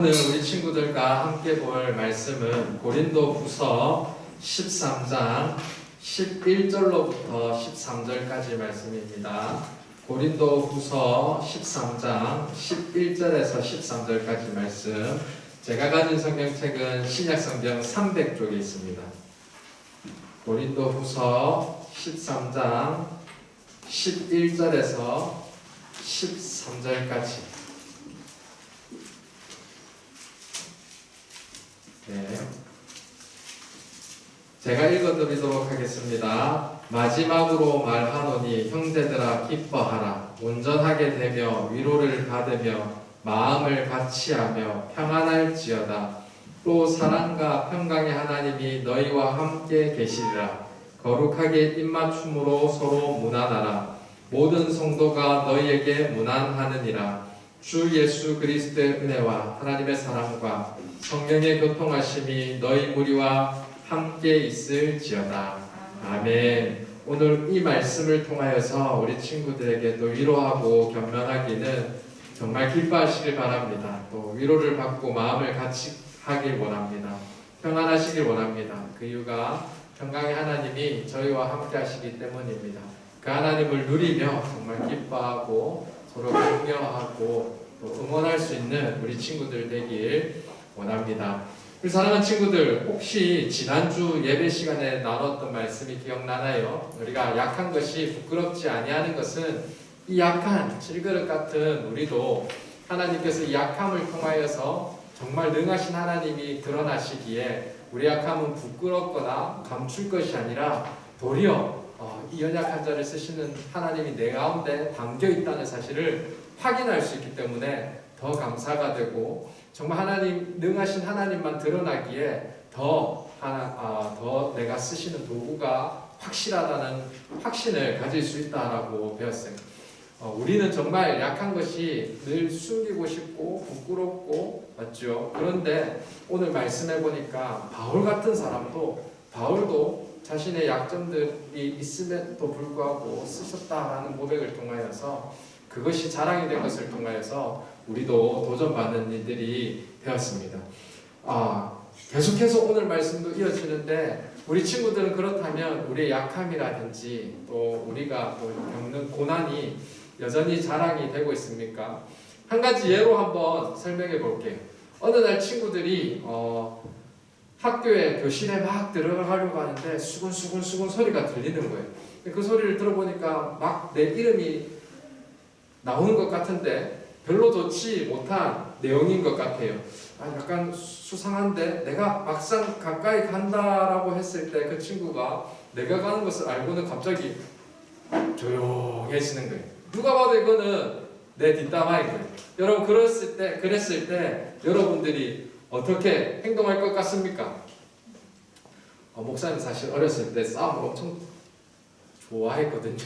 오늘 우리 친구들과 함께 볼 말씀은 고린도후서 13장 11절로부터 13절까지 말씀입니다. 고린도후서 13장 11절에서 13절까지 말씀. 제가 가진 성경책은 신약성경 300쪽에 있습니다. 고린도후서 13장 11절에서 13절까지. 네. 제가 읽어드리도록 하겠습니다. 마지막으로 말하노니 형제들아 기뻐하라. 온전하게 되며 위로를 받으며 마음을 같이하며 평안할지어다. 또 사랑과 평강의 하나님이 너희와 함께 계시리라. 거룩하게 입맞춤으로 서로 문안하라. 모든 성도가 너희에게 문안하느니라. 주 예수 그리스도의 은혜와 하나님의 사랑과 성령의 교통하심이 너희 무리와 함께 있을지어다. 아멘. 오늘 이 말씀을 통하여서 우리 친구들에게 또 위로하고 격려하기는 정말 기뻐하시길 바랍니다. 또 위로를 받고 마음을 같이 하길 원합니다. 평안하시길 원합니다. 그 이유가 평강의 하나님이 저희와 함께 하시기 때문입니다. 그 하나님을 누리며 정말 기뻐하고 서로 격려하고 또 응원할 수 있는 우리 친구들 되길 원합니다. 우리 사랑하는 친구들, 혹시 지난주 예배 시간에 나눴던 말씀이 기억나나요? 우리가 약한 것이 부끄럽지 아니하는 것은 이 약한 질그릇 같은 우리도 하나님께서 이 약함을 통하여서 정말 능하신 하나님이 드러나시기에 우리 약함은 부끄럽거나 감출 것이 아니라 도리어 이 연약한 자를 쓰시는 하나님이 내 가운데 담겨 있다는 사실을 확인할 수 있기 때문에 더 감사가 되고 정말 하나님 능하신 하나님만 드러나기에 더 내가 쓰시는 도구가 확실하다는 확신을 가질 수 있다라고 배웠어요. 우리는 정말 약한 것이 늘 숨기고 싶고 부끄럽고 맞죠? 그런데 오늘 말씀해 보니까 바울 같은 바울도 자신의 약점들이 있음에도 불구하고 쓰셨다라는 고백을 통하여서 그것이 자랑이 된 것을 통하여서 우리도 도전받는 일들이 되었습니다. 계속해서 오늘 말씀도 이어지는데 우리 친구들은 그렇다면 우리의 약함이라든지 또 우리가 또 겪는 고난이 여전히 자랑이 되고 있습니까? 한 가지 예로 한번 설명해 볼게요. 어느 날 친구들이 학교에 교실에 막 들어가려고 하는데 수근수근 소리가 들리는 거예요. 그 소리를 들어보니까 막 내 이름이 나오는 것 같은데 별로 좋지 못한 내용인 것 같아요. 약간 수상한데 내가 막상 가까이 간다라고 했을 때 그 친구가 내가 가는 것을 알고는 갑자기 조용해지는 거예요. 누가 봐도 이거는 내 뒷담화인 거예요. 여러분 그랬을 때 여러분들이 어떻게 행동할 것 같습니까? 목사님 사실 어렸을 때 싸움을 엄청 좋아했거든요.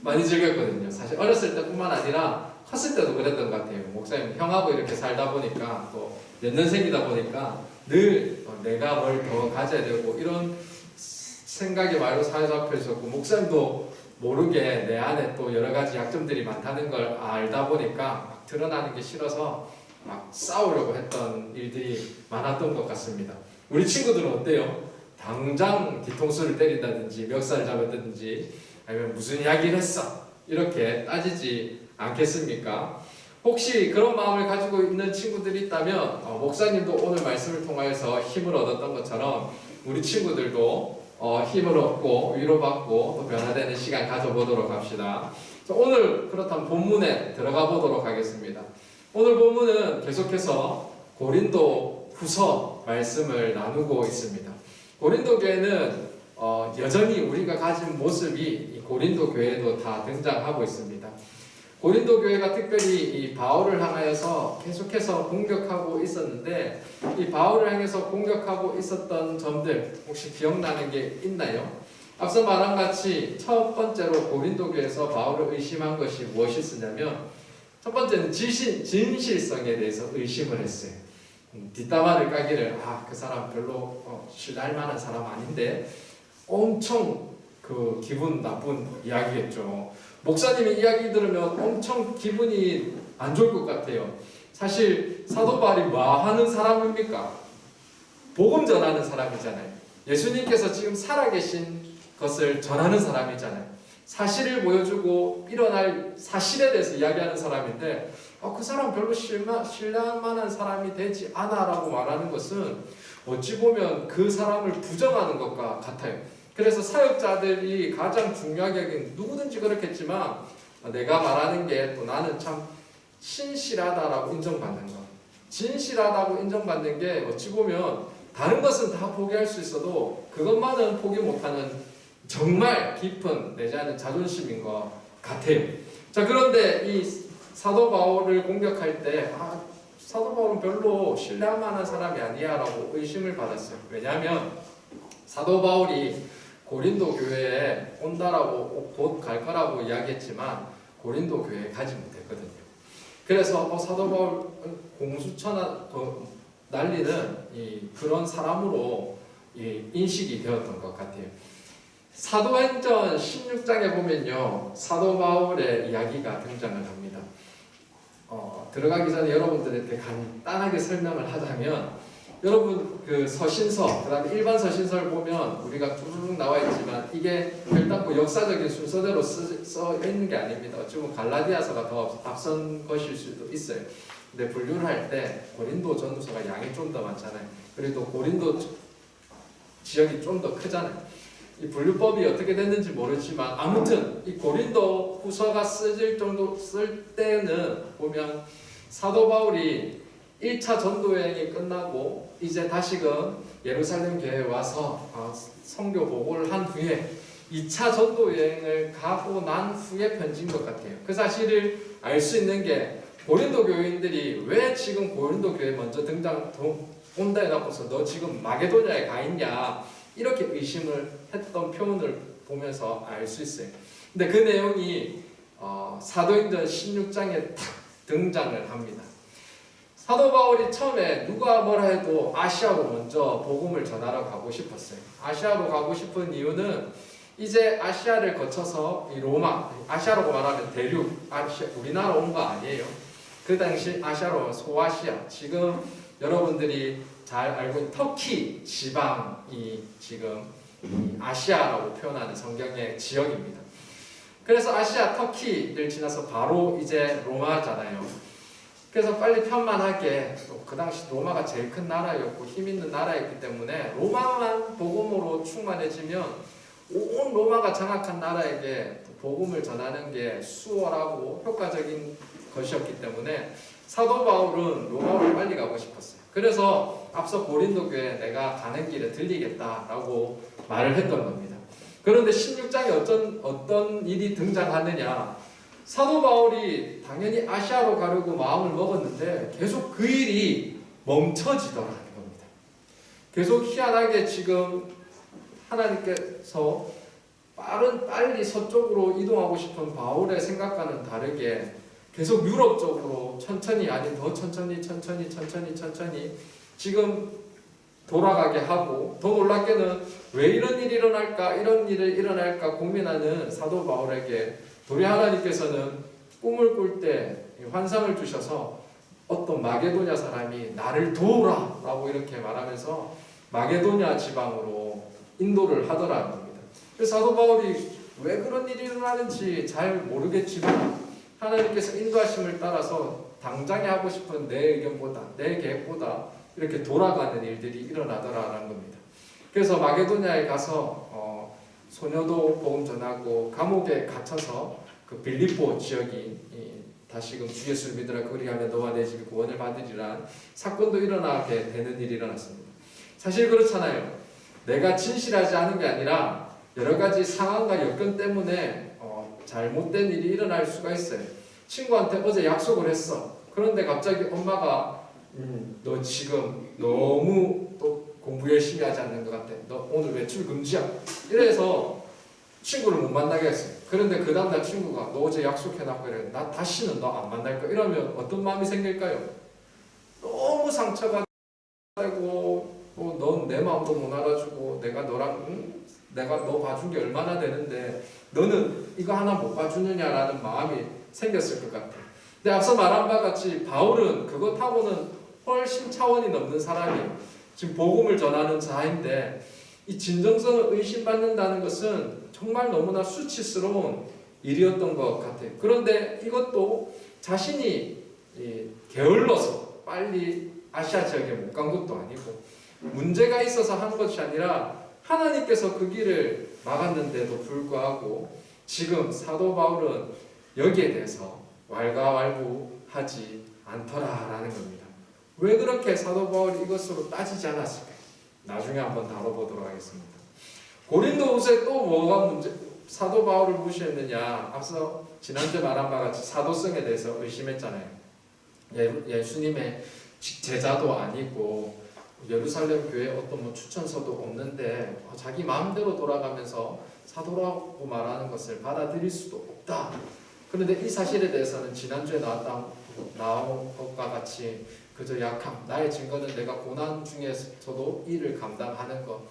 많이 즐겼거든요. 사실 어렸을 때뿐만 아니라 컸을 때도 그랬던 것 같아요. 목사님 형하고 이렇게 살다 보니까 또 연년생이다 보니까 늘 내가 뭘 더 가져야 되고 이런 생각이 많이 사로잡혀 있었고 목사님도 모르게 내 안에 또 여러 가지 약점들이 많다는 걸 알다 보니까 막 드러나는 게 싫어서 막 싸우려고 했던 일들이 많았던 것 같습니다. 우리 친구들은 어때요? 당장 뒤통수를 때린다든지 멱살을 잡았다든지 아니면 무슨 이야기를 했어 이렇게 따지지 않겠습니까? 혹시 그런 마음을 가지고 있는 친구들이 있다면 목사님도 오늘 말씀을 통하여서 힘을 얻었던 것처럼 우리 친구들도 힘을 얻고 위로받고 또 변화되는 시간 가져보도록 합시다. 오늘 그렇다면 본문에 들어가 보도록 하겠습니다. 오늘 본문은 계속해서 고린도 후서 말씀을 나누고 있습니다. 고린도 교회는 여전히 우리가 가진 모습이 이 고린도 교회에도 다 등장하고 있습니다. 고린도 교회가 특별히 이 바울을 향하여서 계속해서 공격하고 있었는데 이 바울을 향해서 공격하고 있었던 점들 혹시 기억나는 게 있나요? 앞서 말한 같이 첫 번째로 고린도 교회에서 바울을 의심한 것이 무엇이었냐면 첫 번째는 진실성에 대해서 의심을 했어요. 뒷담화를 까기를 그 사람 별로 신뢰할 만한 사람 아닌데 엄청 그 기분 나쁜 이야기겠죠. 목사님의 이야기 들으면 엄청 기분이 안 좋을 것 같아요. 사실 사도 바울이 뭐 하는 사람입니까? 복음 전하는 사람이잖아요. 예수님께서 지금 살아계신 것을 전하는 사람이잖아요. 사실을 보여주고 일어날 사실에 대해서 이야기하는 사람인데 그 사람 별로 신뢰할 만한 사람이 되지 않아 라고 말하는 것은 어찌 보면 그 사람을 부정하는 것과 같아요. 그래서 사역자들이 가장 중요하게 여긴 누구든지 그렇겠지만 내가 말하는 게 또 나는 참 신실하다라고 인정받는 것, 진실하다고 인정받는 게 어찌 보면 다른 것은 다 포기할 수 있어도 그것만은 포기 못하는 정말 깊은 내지 않은 자존심인 것 같아요. 자, 그런데 이 사도 바울을 공격할 때 사도 바울은 별로 신뢰할 만한 사람이 아니야 라고 의심을 받았어요. 왜냐하면 사도 바울이 고린도 교회에 온다라고 곧 갈 거라고 이야기했지만 고린도 교회에 가지 못했거든요. 그래서 사도 바울 공수처나 날리는 그런 사람으로 인식이 되었던 것 같아요. 사도행전 16장에 보면요, 사도 바울의 이야기가 등장을 합니다. 들어가기 전에 여러분들한테 간단하게 설명을 하자면, 여러분 그 서신서, 그 다음에 일반 서신서를 보면 우리가 쭉 나와 있지만 이게 별다고 역사적인 순서대로 써 있는 게 아닙니다. 어쩌면 갈라디아서가 더 앞선 것일 수도 있어요. 근데 분류를 할 때 고린도 전후서가 양이 좀 더 많잖아요. 그리고 고린도 지역이 좀 더 크잖아요. 이 분류법이 어떻게 됐는지 모르지만 아무튼 이 고린도 후서가 쓸 때는 보면 사도 바울이 1차 전도여행이 끝나고 이제 다시금 예루살렘 교회에 와서 선교 보고를 한 후에 2차 전도여행을 가고 난 후에 편지인 것 같아요. 그 사실을 알 수 있는 게 고린도 교인들이 왜 지금 고린도 교회에 먼저 온다 해놓고서 너 지금 마게도냐에 가 있냐 이렇게 의심을 했던 표현을 보면서 알 수 있어요. 근데 그 내용이 사도행전 16장에 탁 등장을 합니다. 사도 바울이 처음에 누가 뭐라 해도 아시아로 먼저 복음을 전하러 가고 싶었어요. 아시아로 가고 싶은 이유는 이제 아시아를 거쳐서 이 로마, 아시아라고 말하면 대륙, 아시아, 우리나라 온 거 아니에요. 그 당시 아시아로 소아시아, 지금 여러분들이 잘 알고 있는 터키 지방이 지금 아시아라고 표현하는 성경의 지역입니다. 그래서 아시아 터키를 지나서 바로 이제 로마잖아요. 그래서 빨리 편만하게, 또 그 당시 로마가 제일 큰 나라였고 힘 있는 나라였기 때문에 로마만 복음으로 충만해지면 온 로마가 장악한 나라에게 복음을 전하는 게 수월하고 효과적인 것이었기 때문에 사도 바울은 로마로 빨리 가고 싶었어요. 그래서 앞서 고린도 교회에 내가 가는 길에 들리겠다라고 말을 했던 겁니다. 그런데 16장에 어떤 일이 등장하느냐, 사도 바울이 당연히 아시아로 가려고 마음을 먹었는데 계속 그 일이 멈춰지더라는 겁니다. 계속 희한하게 지금 하나님께서 빨리 서쪽으로 이동하고 싶은 바울의 생각과는 다르게 계속 유럽 쪽으로 천천히, 아니 더 천천히 지금 돌아가게 하고, 더 놀랍게는 왜 이런 일이 일어날까 고민하는 사도 바울에게 도리 하나님께서는 꿈을 꿀 때 환상을 주셔서 어떤 마게도냐 사람이 나를 도우라 라고 이렇게 말하면서 마게도냐 지방으로 인도를 하더라는 겁니다. 그래서 사도 바울이 왜 그런 일이 일어나는지 잘 모르겠지만 하나님께서 인도하심을 따라서 당장에 하고 싶은 내 의견보다, 내 계획보다 이렇게 돌아가는 일들이 일어나더라는 겁니다. 그래서 마게도냐에 가서 소녀도 복음 전하고 감옥에 갇혀서 그 빌립보 지역이 다시금 주 예수를 믿으라 그리하면 너와 내 집이 구원을 받으리란 사건도 일어나게 되는 일이 일어났습니다. 사실 그렇잖아요. 내가 진실하지 않은 게 아니라 여러 가지 상황과 여건 때문에 잘못된 일이 일어날 수가 있어요. 친구한테 어제 약속을 했어. 그런데 갑자기 엄마가 너 지금 너무 또 공부 열심히 하지 않는 것 같아. 너 오늘 외출 금지야. 이래서 친구를 못 만나게 했어요. 그런데 그 다음날 친구가 너 어제 약속해놨고 이래. 나 다시는 너 안 만날 거야. 이러면 어떤 마음이 생길까요? 너무 상처가 되고 넌 내 마음도 못 알아주고 내가 너 봐준 게 얼마나 되는데 너는 이거 하나 못 봐주느냐라는 마음이 생겼을 것 같아요. 근데 앞서 말한 바와 같이 바울은 그것하고는 훨씬 차원이 넘는 사람이에요. 지금 복음을 전하는 자인데 이 진정성을 의심받는다는 것은 정말 너무나 수치스러운 일이었던 것 같아요. 그런데 이것도 자신이 게을러서 빨리 아시아 지역에 못 간 것도 아니고 문제가 있어서 한 것이 아니라 하나님께서 그 길을 막았는데도 불구하고 지금 사도 바울은 여기에 대해서 왈가왈부하지 않더라라는 겁니다. 왜 그렇게 사도 바울이 이것으로 따지지 않았을까요? 나중에 한번 다뤄보도록 하겠습니다. 고린도후서에 또 뭐가 문제? 사도 바울을 무시했느냐? 앞서 지난주에 말한 바와 같이 사도성에 대해서 의심했잖아요. 예수님의 제자도 아니고 예루살렘 교회 어떤 뭐 추천서도 없는데 자기 마음대로 돌아가면서 사도라고 말하는 것을 받아들일 수도 없다. 그런데 이 사실에 대해서는 지난주에 나온 것과 같이 그저 약함, 나의 증거는 내가 고난 중에서도 이를 감당하는 것.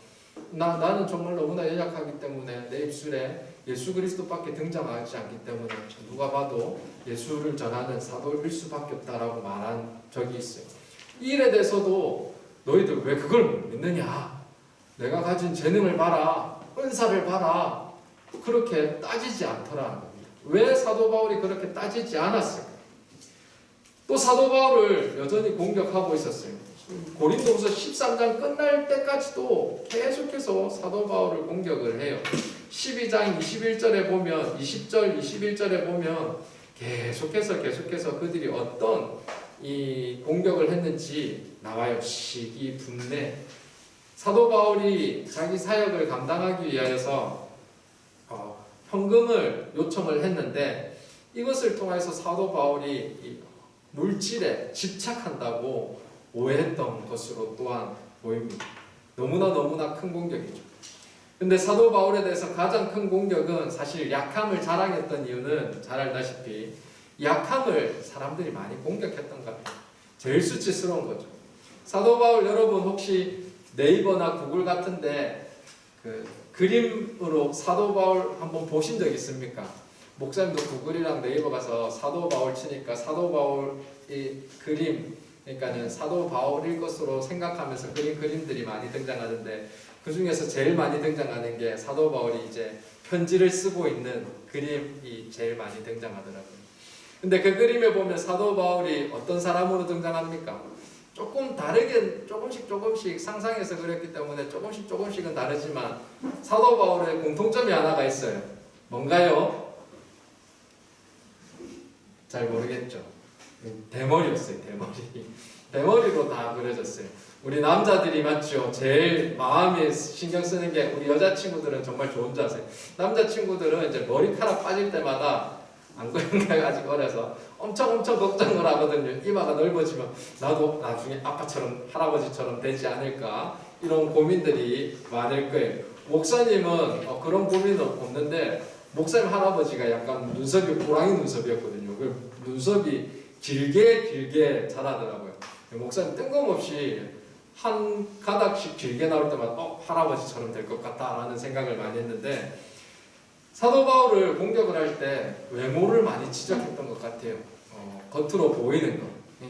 나는 정말 너무나 연약하기 때문에 내 입술에 예수 그리스도밖에 등장하지 않기 때문에 누가 봐도 예수를 전하는 사도일 수밖에 없다라고 말한 적이 있어요. 이 일에 대해서도 너희들 왜 그걸 못 믿느냐? 내가 가진 재능을 봐라, 은사를 봐라. 그렇게 따지지 않더라는 겁니다. 왜 사도 바울이 그렇게 따지지 않았을까? 또 사도 바울을 여전히 공격하고 있었어요. 고린도후서 13장 끝날 때까지도 계속해서 사도 바울을 공격을 해요. 12장 21절에 보면 20절 21절에 보면 계속해서 그들이 어떤 이 공격을 했는지 나와요. 시기, 분내. 사도 바울이 자기 사역을 감당하기 위하여서 현금을 요청을 했는데 이것을 통해서 사도 바울이 물질에 집착한다고 오해했던 것으로 또한 보입니다. 너무나 큰 공격이죠. 근데 사도 바울에 대해서 가장 큰 공격은 사실 약함을 자랑했던 이유는 잘 알다시피 약함을 사람들이 많이 공격했던 것 같아요. 제일 수치스러운 거죠. 사도 바울 여러분 혹시 네이버나 구글 같은데 그 그림으로 사도 바울 한번 보신 적 있습니까? 목사님도 구글이랑 네이버 가서 사도 바울 치니까 사도 바울의 그림, 그러니까는 사도 바울일 것으로 생각하면서 그림들이 많이 등장하는데 그 중에서 제일 많이 등장하는 게 사도 바울이 이제 편지를 쓰고 있는 그림이 제일 많이 등장하더라고요. 근데 그 그림에 보면 사도 바울이 어떤 사람으로 등장합니까? 조금 다르게 조금씩 상상해서 그렸기 때문에 조금씩은 다르지만 사도 바울의 공통점이 하나가 있어요. 뭔가요? 잘 모르겠죠. 대머리였어요. 대머리로 다 그려졌어요. 우리 남자들이 맞죠? 제일 마음에 신경 쓰는 게 우리 여자친구들은 정말 좋은 줄 아세요. 남자친구들은 이제 머리카락 빠질 때마다 안 그런 게 아직 어려서 엄청 걱정을 하거든요. 이마가 넓어지면 나도 나중에 아빠처럼 할아버지처럼 되지 않을까 이런 고민들이 많을 거예요. 목사님은 그런 고민은 없는데 목사님 할아버지가 약간 눈썹이 호랑이 눈썹이었거든요. 그 눈썹이 길게 자라더라고요. 목사님 뜬금없이 한 가닥씩 길게 나올 때마다 할아버지처럼 될 것 같다라는 생각을 많이 했는데 사도 바울을 공격을 할 때 외모를 많이 지적했던 것 같아요. 겉으로 보이는 것.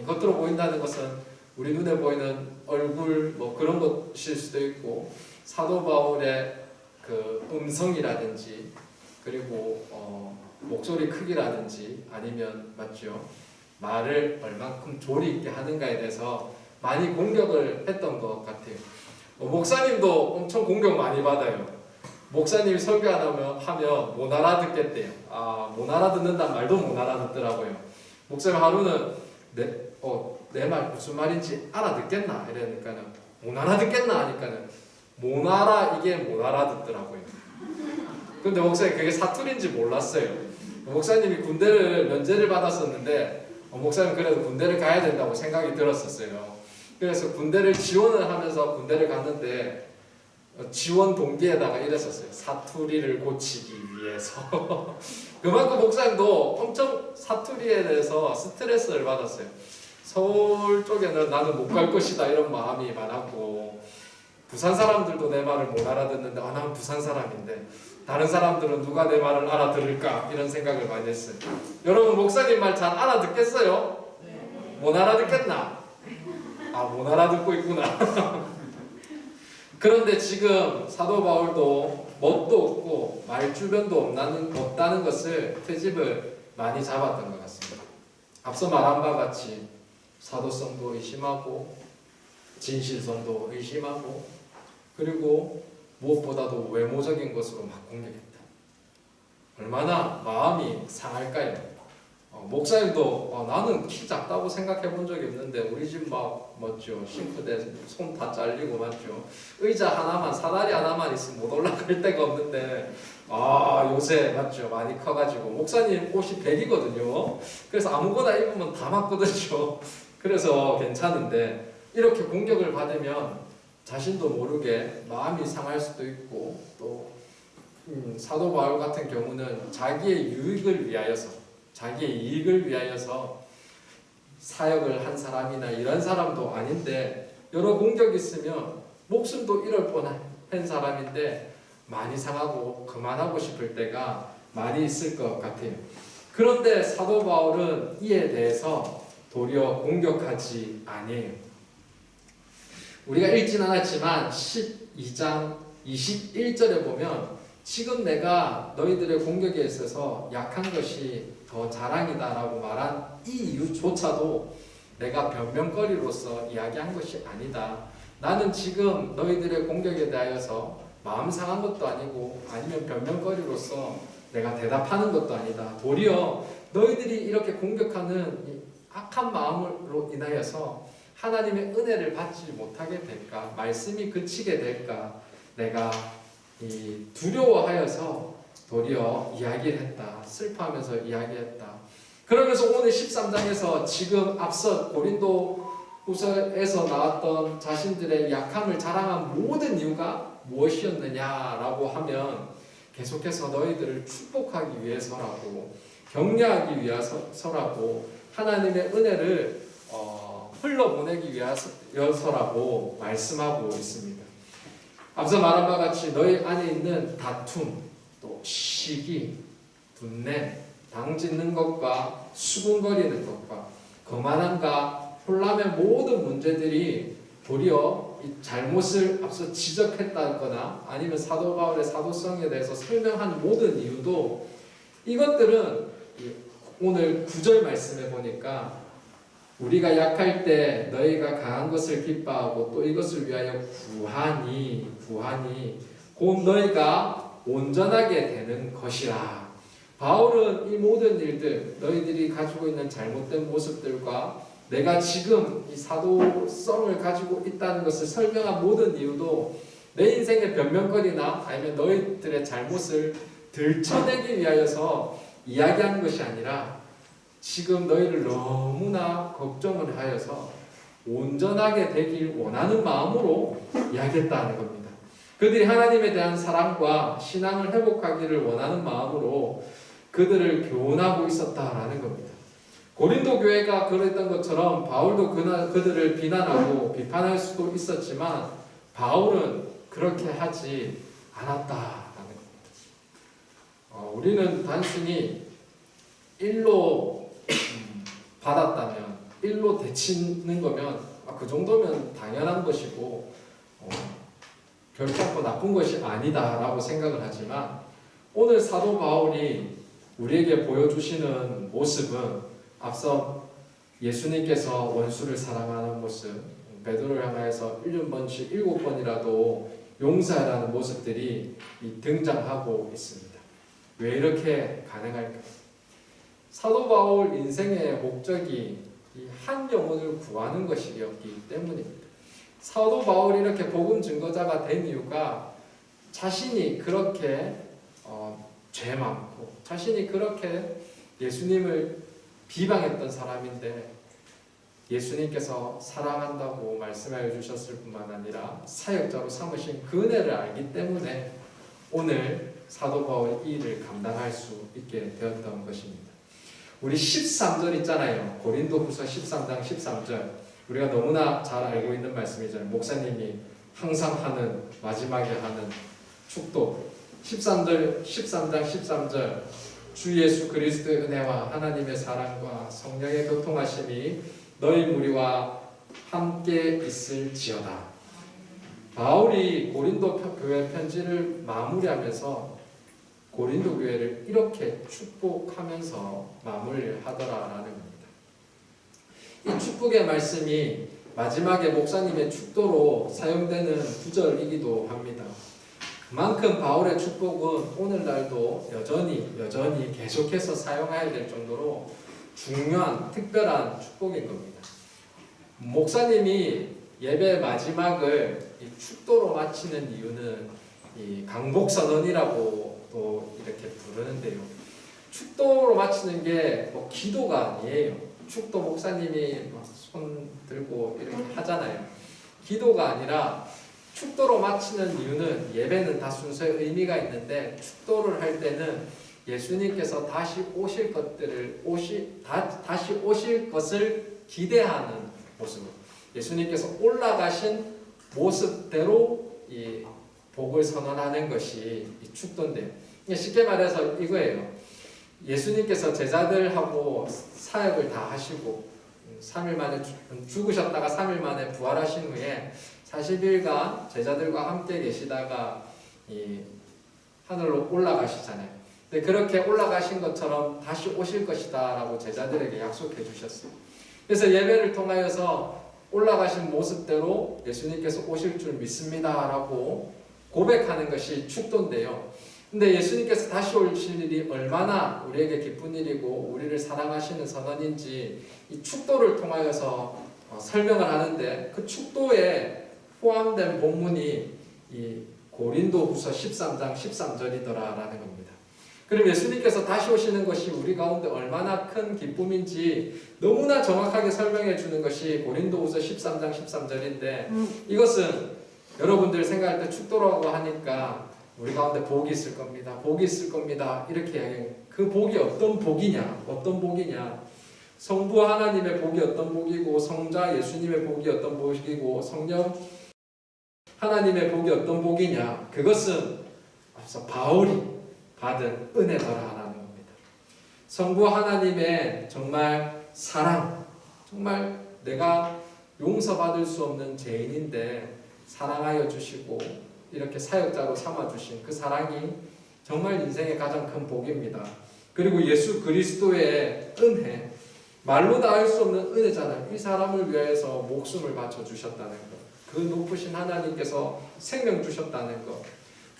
겉으로 보인다는 것은 우리 눈에 보이는 얼굴 뭐 그런 것일 수도 있고 사도 바울의 그 음성이라든지 그리고 목소리 크기라든지 아니면 맞죠? 말을 얼만큼 조리 있게 하는가에 대해서 많이 공격을 했던 것 같아요. 목사님도 엄청 공격 많이 받아요. 목사님이 설교 하면 못 알아듣겠대요. 못 알아듣는다는 말도 못 알아듣더라고요. 목사님 하루는 내 말 무슨 말인지 알아듣겠나? 이러니까는 못 알아듣겠나? 하니까는 이게 못 알아듣더라고요. 근데 목사님 그게 사투리인지 몰랐어요. 목사님이 군대를 면제를 받았었는데 목사님 그래도 군대를 가야 된다고 생각이 들었었어요. 그래서 군대를 지원을 하면서 군대를 갔는데 지원 동기에다가 이랬었어요. 사투리를 고치기 위해서. 그만큼 목사님도 엄청 사투리에 대해서 스트레스를 받았어요. 서울 쪽에는 나는 못 갈 것이다 이런 마음이 많았고 부산 사람들도 내 말을 못 알아듣는데 나는 부산 사람인데 다른 사람들은 누가 내 말을 알아들을까 이런 생각을 많이 했어요. 여러분 목사님 말 잘 알아듣겠어요? 못 알아듣겠나? 아, 못 알아듣고 있구나. 그런데 지금 사도 바울도 멋도 없고 말주변도 없다는 것을 트집을 많이 잡았던 것 같습니다. 앞서 말한 바와 같이 사도성도 의심하고 진실성도 의심하고 그리고 무엇보다도 외모적인 것으로 막 공격했다. 얼마나 마음이 상할까요? 목사님도 나는 키 작다고 생각해 본 적이 없는데 우리 집 막 맞죠? 싱크대 손 다 잘리고 맞죠? 의자 하나만 사다리 하나만 있으면 못 올라갈 데가 없는데 요새 맞죠? 많이 커가지고 목사님 옷이 100이거든요. 그래서 아무거나 입으면 다 맞거든요. 그래서 괜찮은데 이렇게 공격을 받으면 자신도 모르게 마음이 상할 수도 있고 또 사도 바울 같은 경우는 자기의 유익을 위하여서 자기의 이익을 위하여서 사역을 한 사람이나 이런 사람도 아닌데 여러 공격이 있으면 목숨도 잃을 뻔한 사람인데 많이 상하고 그만하고 싶을 때가 많이 있을 것 같아요. 그런데 사도 바울은 이에 대해서 도리어 공격하지 아니에요. 우리가 읽진 않았지만 12장 21절에 보면 지금 내가 너희들의 공격에 있어서 약한 것이 더 자랑이다라고 말한 이 이유조차도 내가 변명거리로서 이야기한 것이 아니다. 나는 지금 너희들의 공격에 대하여서 마음 상한 것도 아니고 아니면 변명거리로서 내가 대답하는 것도 아니다. 도리어 너희들이 이렇게 공격하는 이 악한 마음으로 인하여서 하나님의 은혜를 받지 못하게 될까? 말씀이 그치게 될까? 내가 두려워하여서 도리어 이야기를 했다. 슬퍼하면서 이야기했다. 그러면서 오늘 13장에서 지금 앞서 고린도후서에서 나왔던 자신들의 약함을 자랑한 모든 이유가 무엇이었느냐라고 하면 계속해서 너희들을 축복하기 위해서라고 격려하기 위해서라고 하나님의 은혜를 흘러보내기 위해서라고 말씀하고 있습니다. 앞서 말한 바와 같이 너희 안에 있는 다툼, 또 시기, 분냄, 당짓는 것과 수군거리는 것과 거만함과 혼란의 모든 문제들이 도리어 이 잘못을 앞서 지적했다거나 아니면 사도 바울의 사도성에 대해서 설명한 모든 이유도 이것들은 오늘 9절 말씀에 보니까 우리가 약할 때 너희가 강한 것을 기뻐하고 또 이것을 위하여 구하니 곧 너희가 온전하게 되는 것이라. 바울은 이 모든 일들 너희들이 가지고 있는 잘못된 모습들과 내가 지금 이 사도성을 가지고 있다는 것을 설명한 모든 이유도 내 인생의 변명거리나 아니면 너희들의 잘못을 들춰내기 위하여서 이야기하는 것이 아니라 지금 너희를 너무나 걱정을 하여서 온전하게 되길 원하는 마음으로 이야기했다는 겁니다. 그들이 하나님에 대한 사랑과 신앙을 회복하기를 원하는 마음으로 그들을 교훈하고 있었다라는 겁니다. 고린도 교회가 그랬던 것처럼 바울도 그들을 비난하고 비판할 수도 있었지만 바울은 그렇게 하지 않았다라는 겁니다. 우리는 단순히 일로 받았다면 일로 되치는 거면 그 정도면 당연한 것이고 결코 나쁜 것이 아니다라고 생각을 하지만 오늘 사도 바울이 우리에게 보여주시는 모습은 앞서 예수님께서 원수를 사랑하는 모습, 베드로를 향하여서 1년번씩 7번이라도 용서하라는 모습들이 등장하고 있습니다. 왜 이렇게 가능할까요? 사도 바울 인생의 목적이 이 한 영혼을 구하는 것이었기 때문입니다. 사도 바울이 이렇게 복음 증거자가 된 이유가 자신이 그렇게 죄 많고 자신이 그렇게 예수님을 비방했던 사람인데 예수님께서 사랑한다고 말씀하여 주셨을 뿐만 아니라 사역자로 삼으신 그 은혜를 알기 때문에 오늘 사도 바울이 이 일을 감당할 수 있게 되었던 것입니다. 우리 13절 있잖아요. 고린도후서 13장 13절. 우리가 너무나 잘 알고 있는 말씀이잖아요. 목사님이 항상 하는 마지막에 하는 축도 13장 13절 주 예수 그리스도의 은혜와 하나님의 사랑과 성령의 교통하심이 너희 무리와 함께 있을지어다. 바울이 고린도 교회 편지를 마무리하면서 고린도 교회를 이렇게 축복하면서 마무리하더라라는 겁니다. 이 축복의 말씀이 마지막에 목사님의 축도로 사용되는 구절이기도 합니다. 그만큼 바울의 축복은 오늘날도 여전히 계속해서 사용해야 될 정도로 중요한 특별한 축복인 겁니다. 목사님이 예배 마지막을 이 축도로 마치는 이유는 이 강복선언이라고 또 이렇게 부르는데요. 축도로 마치는 게 뭐 기도가 아니에요. 축도 목사님이 막 손 들고 이렇게 하잖아요. 기도가 아니라 축도로 마치는 이유는 예배는 다 순서의 의미가 있는데 축도를 할 때는 예수님께서 다시 오실 것을 기대하는 모습. 예수님께서 올라가신 모습대로 이 복을 선언하는 것이 이 축도인데, 쉽게 말해서 이거예요. 예수님께서 제자들하고 사역을 다 하시고 3일 만에 죽으셨다가 3일 만에 부활하신 후에 40일간 제자들과 함께 계시다가 이 하늘로 올라가시잖아요. 근데 그렇게 올라가신 것처럼 다시 오실 것이다 라고 제자들에게 약속해 주셨어요. 그래서 예배를 통하여서 올라가신 모습대로 예수님께서 오실 줄 믿습니다 라고 고백하는 것이 축도인데요. 근데 예수님께서 다시 오실 일이 얼마나 우리에게 기쁜 일이고 우리를 사랑하시는 선언인지 이 축도를 통하여서 설명을 하는데, 그 축도에 포함된 본문이 이 고린도후서 13장 13절이더라라는 겁니다. 그럼 예수님께서 다시 오시는 것이 우리 가운데 얼마나 큰 기쁨인지 너무나 정확하게 설명해 주는 것이 고린도후서 13장 13절인데, 이것은 여러분들 생각할 때 축도라고 하니까 우리 가운데 복이 있을 겁니다. 복이 있을 겁니다. 이렇게 이야기해요. 그 복이 어떤 복이냐? 어떤 복이냐? 성부 하나님의 복이 어떤 복이고, 성자 예수님의 복이 어떤 복이고, 성령 하나님의 복이 어떤 복이냐? 그것은 앞서 바울이 받은 은혜더라라는 겁니다. 성부 하나님의 정말 사랑, 정말 내가 용서받을 수 없는 죄인인데 사랑하여 주시고 이렇게 사역자로 삼아주신 그 사랑이 정말 인생의 가장 큰 복입니다. 그리고 예수 그리스도의 은혜, 말로 다 할 수 없는 은혜잖아요. 이 사람을 위해서 목숨을 바쳐주셨다는 것, 그 높으신 하나님께서 생명 주셨다는 것,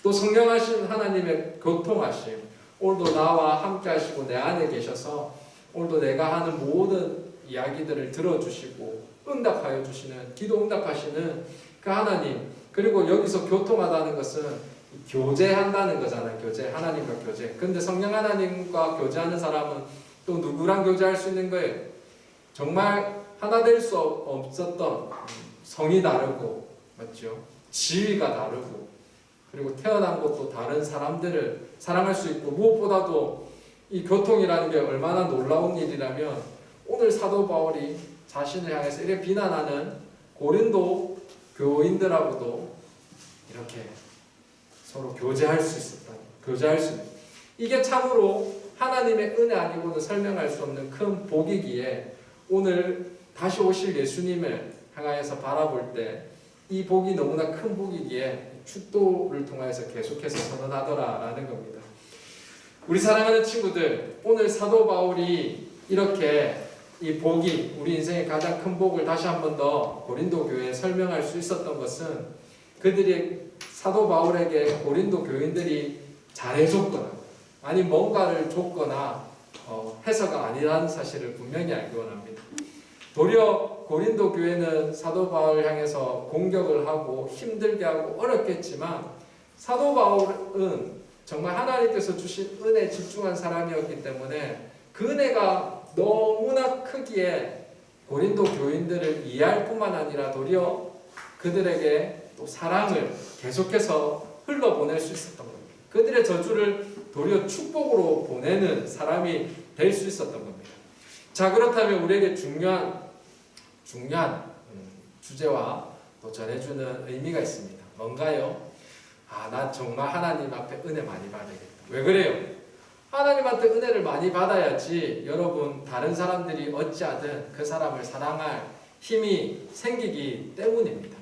또 성령하신 하나님의 교통하심, 오늘도 나와 함께 하시고 내 안에 계셔서 오늘도 내가 하는 모든 이야기들을 들어주시고 응답하여 주시는, 기도 응답하시는 그 하나님. 그리고 여기서 교통하다는 것은 교제한다는 거잖아요. 교제, 하나님과 교제. 근데 성령 하나님과 교제하는 사람은 또 누구랑 교제할 수 있는 거예요? 정말 하나 될 수 없었던 성이 다르고, 맞죠? 지위가 다르고, 그리고 태어난 곳도 다른 사람들을 사랑할 수 있고, 무엇보다도 이 교통이라는 게 얼마나 놀라운 일이라면 오늘 사도 바울이 자신을 향해서 이렇게 비난하는 고린도 교인들하고도 이렇게 서로 교제할 수 있었다. 교제할 수 있는. 이게 참으로 하나님의 은혜 아니고는 설명할 수 없는 큰 복이기에 오늘 다시 오실 예수님을 향하여서 바라볼 때 이 복이 너무나 큰 복이기에 축도를 통해서 계속해서 선언하더라라는 겁니다. 우리 사랑하는 친구들, 오늘 사도 바울이 이렇게 이 복이 우리 인생의 가장 큰 복을 다시 한 번 더 고린도 교회에 설명할 수 있었던 것은 그들이 사도 바울에게 고린도 교인들이 잘해줬거나 아니 뭔가를 줬거나 해서가 아니라는 사실을 분명히 알기 원합니다. 도리어 고린도 교회는 사도 바울을 향해서 공격을 하고 힘들게 하고 어렵겠지만 사도 바울은 정말 하나님께서 주신 은혜에 집중한 사람이었기 때문에 그 은혜가 너무나 크기에 고린도 교인들을 이해할 뿐만 아니라 도리어 그들에게 또 사랑을 계속해서 흘러보낼 수 있었던 겁니다. 그들의 저주를 도리어 축복으로 보내는 사람이 될 수 있었던 겁니다. 자, 그렇다면 우리에게 중요한 주제와 또 전해주는 의미가 있습니다. 뭔가요? 나 정말 하나님 앞에 은혜 많이 받아야겠다. 왜 그래요? 하나님한테 은혜를 많이 받아야지 여러분 다른 사람들이 어찌하든 그 사람을 사랑할 힘이 생기기 때문입니다.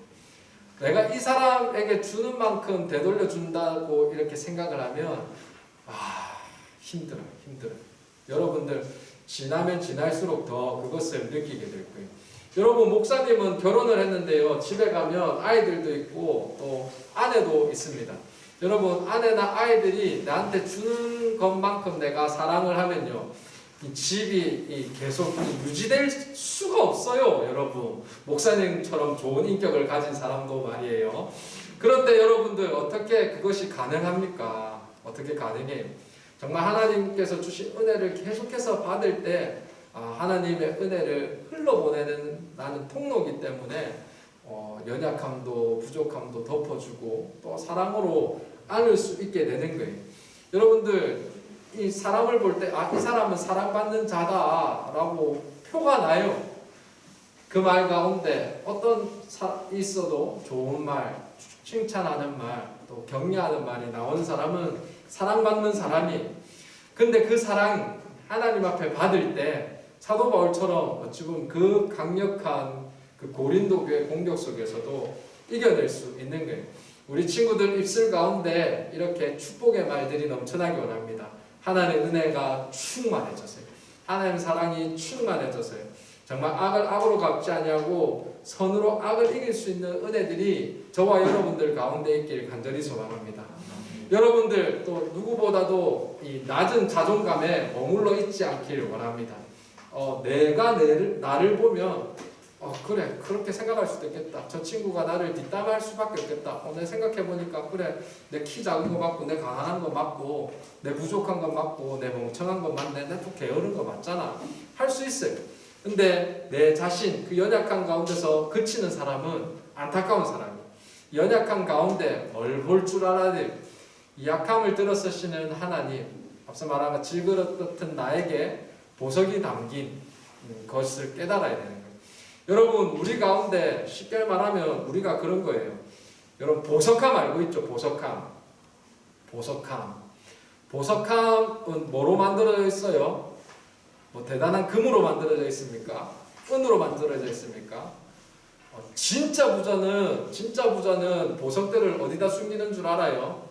내가 이 사람에게 주는 만큼 되돌려 준다고 이렇게 생각을 하면 힘들어요. 여러분들 지나면 지날수록 더 그것을 느끼게 될 거예요. 여러분 목사님은 결혼을 했는데요. 집에 가면 아이들도 있고 또 아내도 있습니다. 여러분 아내나 아이들이 나한테 주는 것만큼 내가 사랑을 하면요. 이 집이 계속 유지될 수가 없어요. 여러분 목사님처럼 좋은 인격을 가진 사람도 말이에요. 그런데 여러분들 어떻게 그것이 가능합니까? 어떻게 가능해요? 정말 하나님께서 주신 은혜를 계속해서 받을 때 하나님의 은혜를 흘러보내는 나는 통로이기 때문에 연약함도 부족함도 덮어주고 또 사랑으로 안을 수 있게 되는 거예요. 여러분들 이 사람을 볼 때 이 사람은 사랑받는 자다라고 표가 나요. 그 말 가운데 어떤 있어도 좋은 말, 칭찬하는 말, 또 격려하는 말이 나온 사람은 사랑받는 사람이. 근데 그 사랑 하나님 앞에 받을 때 사도 바울처럼 어찌 보면 그 강력한 그 고린도 교회 공격 속에서도 이겨낼 수 있는 거예요. 우리 친구들 입술 가운데 이렇게 축복의 말들이 넘쳐나기 원합니다. 하나님의 은혜가 충만해져서요. 하나님의 사랑이 충만해져서요. 정말 악을 악으로 갚지 아니하고 선으로 악을 이길 수 있는 은혜들이 저와 여러분들 가운데 있길 간절히 소망합니다. 여러분들 또 누구보다도 이 낮은 자존감에 머물러 있지 않기를 원합니다. 내가 나를 보면 그래 그렇게 생각할 수도 있겠다. 저 친구가 나를 뒷담할 수밖에 없겠다. 내 생각해보니까 그래 내 키 작은 거 맞고 내 가난한 거 맞고 내 부족한 거 맞고 내 멍청한 거 맞네. 내 또 게으른 거 맞잖아. 할 수 있어요. 근데 내 자신 그 연약한 가운데서 그치는 사람은 안타까운 사람이에요. 연약한 가운데 뭘 볼 줄 알아야 돼요. 이 약함을 들어서시는 하나님, 앞서 말한 것 질그릇 같은 나에게 보석이 담긴 것을 깨달아야 되는 거예요. 여러분 우리 가운데 쉽게 말하면 우리가 그런 거예요. 여러분 보석함 알고 있죠? 보석함은 뭐로 만들어져 있어요? 뭐 대단한 금으로 만들어져 있습니까? 은으로 만들어져 있습니까? 진짜 부자는 보석들을 어디다 숨기는 줄 알아요?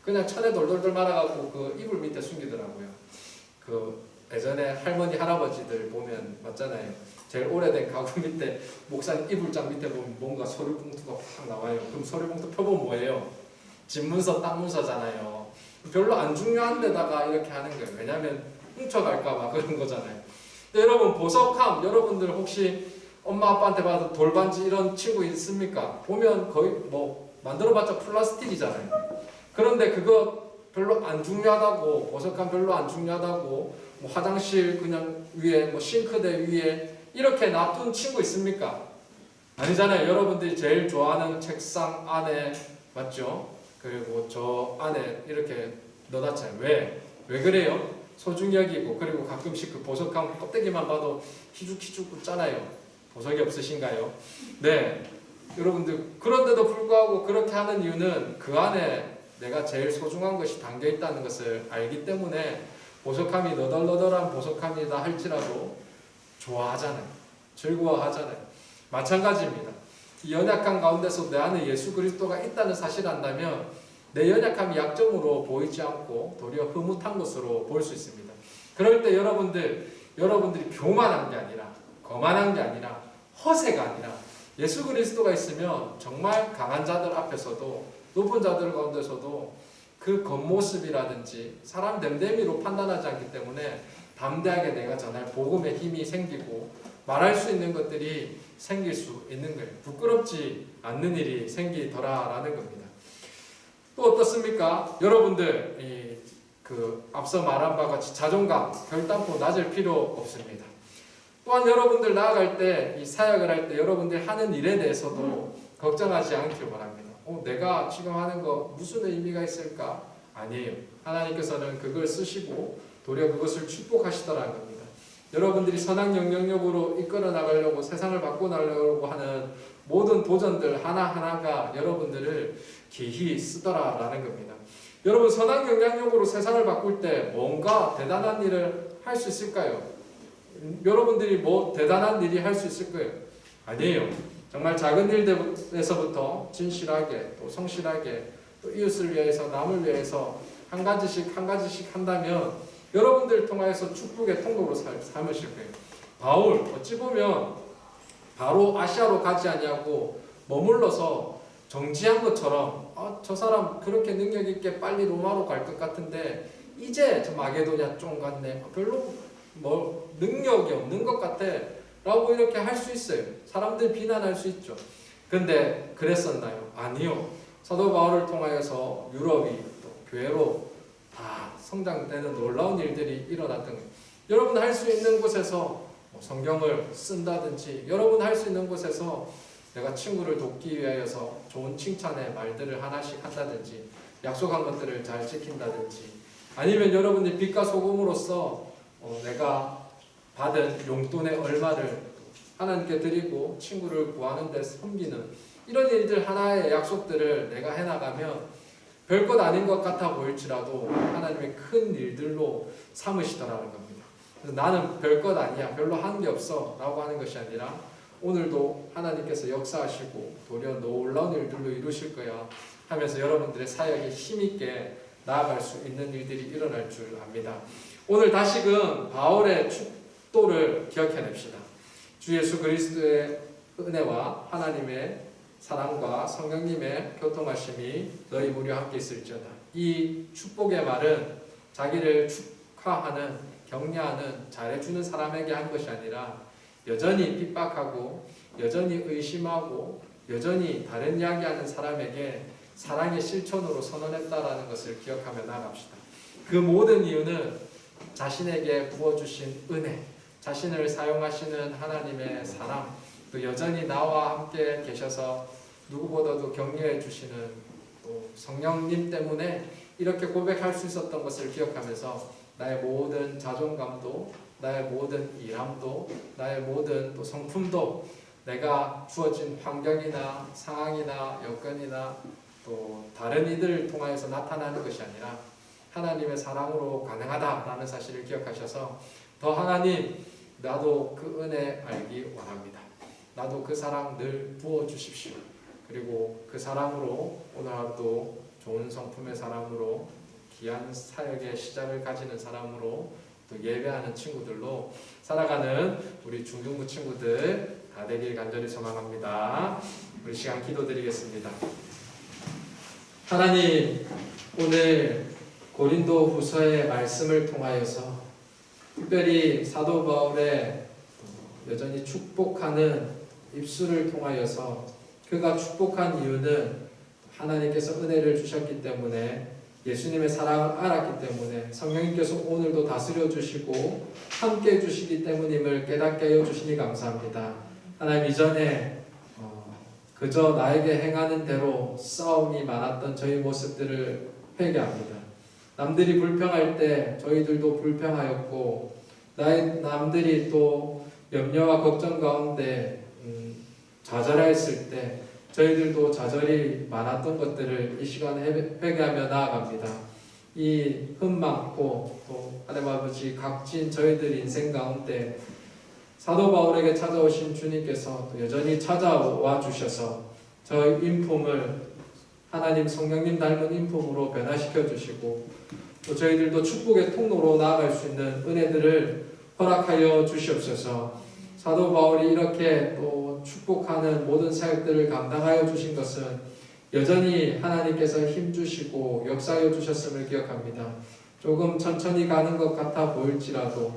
그냥 천에 돌돌돌 말아갖고 그 이불 밑에 숨기더라고요. 그 예전에 할머니 할아버지들 보면 맞잖아요. 제일 오래된 가구 밑에 목사님 이불장 밑에 보면 뭔가 서류봉투가 팍 나와요. 그럼 서류봉투 표본 뭐예요? 집문서 땅문서잖아요. 별로 안 중요한 데다가 이렇게 하는 거예요. 왜냐하면 훔쳐갈까봐 그런 거잖아요. 근데 여러분 보석함 여러분들 혹시 엄마 아빠한테 받은 돌반지 이런 친구 있습니까? 보면 거의 뭐 만들어봤자 플라스틱이잖아요. 그런데 그거 별로 안 중요하다고 보석함 별로 안 중요하다고 뭐 화장실 그냥 위에 뭐 싱크대 위에 이렇게 놔둔 친구 있습니까? 아니잖아요. 여러분들이 제일 좋아하는 책상 안에 맞죠? 그리고 저 안에 이렇게 넣어놨잖아요. 왜 그래요? 소중히 여기고 그리고 가끔씩 그 보석함 껍데기만 봐도 희죽희죽 웃잖아요. 보석이 없으신가요? 네. 여러분들 그런데도 불구하고 그렇게 하는 이유는 그 안에 내가 제일 소중한 것이 담겨있다는 것을 알기 때문에 보석함이 너덜너덜한 보석함이다 할지라도 좋아하잖아요. 즐거워하잖아요. 마찬가지입니다. 이 연약한 가운데서 내 안에 예수 그리스도가 있다는 사실을 안다면 내 연약함이 약점으로 보이지 않고 도리어 흐뭇한 것으로 볼 수 있습니다. 그럴 때 여러분들이 교만한 게 아니라 거만한 게 아니라 허세가 아니라 예수 그리스도가 있으면 정말 강한 자들 앞에서도 높은 자들 가운데서도 그 겉모습이라든지 사람 됨됨이로 판단하지 않기 때문에 담대하게 내가 전할 복음의 힘이 생기고 말할 수 있는 것들이 생길 수 있는 거예요. 부끄럽지 않는 일이 생기더라라는 겁니다. 또 어떻습니까? 여러분들 앞서 말한 바와 같이 자존감 결단코 낮을 필요 없습니다. 또한 여러분들 나아갈 때 이 사역을 할 때 여러분들 하는 일에 대해서도 걱정하지 않길 바랍니다. 내가 지금 하는 거 무슨 의미가 있을까? 아니에요. 하나님께서는 그걸 쓰시고 도리어 그것을 축복하시더라는 겁니다. 여러분들이 선한 영향력으로 이끌어 나가려고 세상을 바꿔 나가려고 하는 모든 도전들 하나하나가 여러분들을 기히 쓰더라라는 겁니다. 여러분, 선한 경쟁력으로 세상을 바꿀 때 뭔가 대단한 일을 할 수 있을까요? 여러분들이 뭐 대단한 일이 할 수 있을 거예요? 아니에요. 정말 작은 일들에서부터 진실하게 또 성실하게 또 이웃을 위해서 남을 위해서 한 가지씩 한다면 여러분들을 통하여서 축복의 통로로 삼으실 거예요. 바울 어찌 보면 바로 아시아로 가지 아니하고 머물러서 정지한 것처럼 저 사람 그렇게 능력 있게 빨리 로마로 갈 것 같은데 이제 저 마게도냐 쪽 갔네. 별로 뭐 능력이 없는 것 같아 라고 이렇게 할 수 있어요. 사람들 비난할 수 있죠. 근데 그랬었나요? 아니요. 사도 바울을 통하여서 유럽이 또 교회로 다 성장되는 놀라운 일들이 일어났던 거예요. 여러분 할 수 있는 곳에서 성경을 쓴다든지, 여러분 할 수 있는 곳에서 내가 친구를 돕기 위하여서 좋은 칭찬의 말들을 하나씩 한다든지, 약속한 것들을 잘 지킨다든지, 아니면 여러분이 빛과 소금으로서 내가 받은 용돈의 얼마를 하나님께 드리고 친구를 구하는 데 섬기는 이런 일들, 하나의 약속들을 내가 해나가면 별것 아닌 것 같아 보일지라도 하나님의 큰 일들로 삼으시더라는 겁니다. 그래서 나는 별것 아니야, 별로 하는 게 없어 라고 하는 것이 아니라 오늘도 하나님께서 역사하시고 도리어 놀라운 일들로 이루실 거야 하면서 여러분들의 사역에 힘있게 나아갈 수 있는 일들이 일어날 줄 압니다. 오늘 다시금 바울의 축도를 기억해냅시다. 주 예수 그리스도의 은혜와 하나님의 사랑과 성령님의 교통하심이 너희 무리 함께 있을지어다. 이 축복의 말은 자기를 축하하는, 격려하는, 잘해주는 사람에게 한 것이 아니라 여전히 핍박하고 여전히 의심하고 여전히 다른 이야기하는 사람에게 사랑의 실천으로 선언했다라는 것을 기억하며 나갑시다. 그 모든 이유는 자신에게 부어주신 은혜, 자신을 사용하시는 하나님의 사랑, 또 여전히 나와 함께 계셔서 누구보다도 격려해 주시는 또 성령님 때문에 이렇게 고백할 수 있었던 것을 기억하면서 나의 모든 자존감도, 나의 모든 일함도, 나의 모든 또 성품도 내가 주어진 환경이나 상황이나 여건이나 또 다른 이들을 통하여서 나타나는 것이 아니라 하나님의 사랑으로 가능하다라는 사실을 기억하셔서 더 하나님, 나도 그 은혜 알기 원합니다. 나도 그 사랑 늘 부어주십시오. 그리고 그 사랑으로 오늘 하루도 좋은 성품의 사람으로, 귀한 사역의 시작을 가지는 사람으로, 또 예배하는 친구들로 살아가는 우리 중등부 친구들 다 되길 간절히 소망합니다. 우리 시간 기도드리겠습니다. 하나님, 오늘 고린도 후서의 말씀을 통하여서 특별히 사도 바울의 여전히 축복하는 입술을 통하여서 그가 축복한 이유는 하나님께서 은혜를 주셨기 때문에, 예수님의 사랑을 알았기 때문에, 성령님께서 오늘도 다스려 주시고 함께 해 주시기 때문임을 깨닫게 하여 주시니 감사합니다. 하나님, 이전에 그저 나에게 행하는 대로 싸움이 많았던 저희 모습들을 회개합니다. 남들이 불평할 때 저희들도 불평하였고, 남들이 또 염려와 걱정 가운데 좌절하였을 때 저희들도 좌절이 많았던 것들을 이 시간에 회개하며 나아갑니다. 이 흠 많고 또 하나님 아버지 각진 저희들 인생 가운데 사도 바울에게 찾아오신 주님께서 또 여전히 찾아와 주셔서 저희 인품을 하나님 성령님 닮은 인품으로 변화시켜 주시고, 또 저희들도 축복의 통로로 나아갈 수 있는 은혜들을 허락하여 주시옵소서. 사도 바울이 이렇게 또 축복하는 모든 사역들을 감당하여 주신 것은 여전히 하나님께서 힘주시고 역사하여 주셨음을 기억합니다. 조금 천천히 가는 것 같아 보일지라도,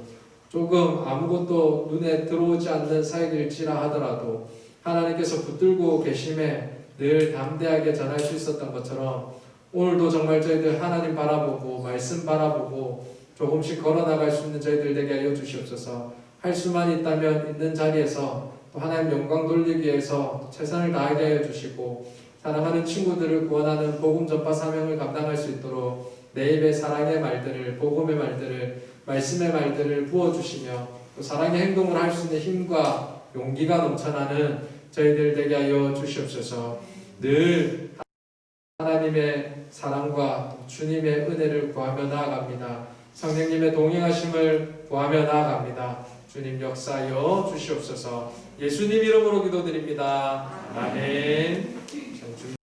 조금 아무것도 눈에 들어오지 않는 사역일지라 하더라도 하나님께서 붙들고 계심에 늘 담대하게 전할 수 있었던 것처럼 오늘도 정말 저희들 하나님 바라보고 말씀 바라보고 조금씩 걸어나갈 수 있는 저희들 되게 하여 주시옵소서. 할 수만 있다면 있는 자리에서 또 하나님 영광 돌리기 위해서 최선을 다하게 하여 주시고, 사랑하는 친구들을 구원하는 복음 전파 사명을 감당할 수 있도록 내 입에 사랑의 말들을, 복음의 말들을, 말씀의 말들을 부어주시며 또 사랑의 행동을 할 수 있는 힘과 용기가 넘쳐나는 저희들 되게 하여 주시옵소서. 늘 하나님의 사랑과 주님의 은혜를 구하며 나아갑니다. 성령님의 동행하심을 구하며 나아갑니다. 주님 역사하여 주시옵소서. 예수님 이름으로 기도드립니다. 아멘.